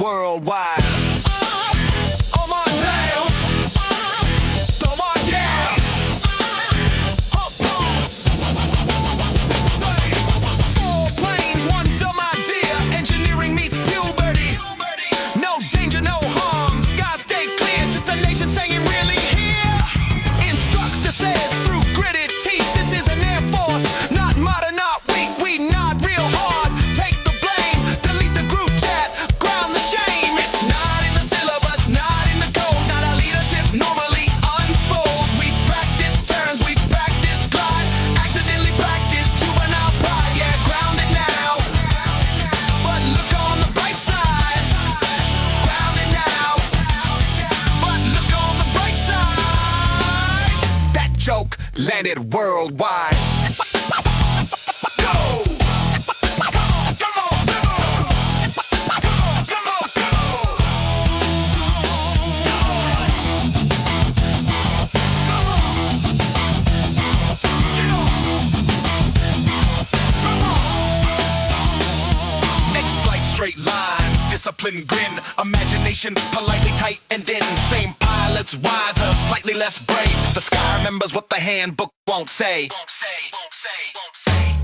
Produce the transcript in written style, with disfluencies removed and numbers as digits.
worldwide. Oh my damn! Oh my yeah! Four planes, one dumb idea. Engineering meets puberty. No danger, no harm. Skies stay clear. Just a nation saying, really here. Instructor says through gritted teeth, this is an air force, not modern, not weak. We nod real hard. Take the blame. Delete the group chat. Ground the shame. It's not in the syllabus, not in the code. Not how leadership normally unfolds. We practice turns, we practice glide. Accidentally practice juvenile pride. Yeah, grounded now. But look on the bright side. Grounded now. But look on the bright side. That joke landed worldwide. Go! Come on, come on, come on! Come on, come on, come on! Come on! Get on! Come on! Next flight, straight lines, discipline, grin, imagination, politely tight and in. Same pilots, wiser, slightly less brave. The sky remembers what the handbook won't say. Won't say, won't say, won't say.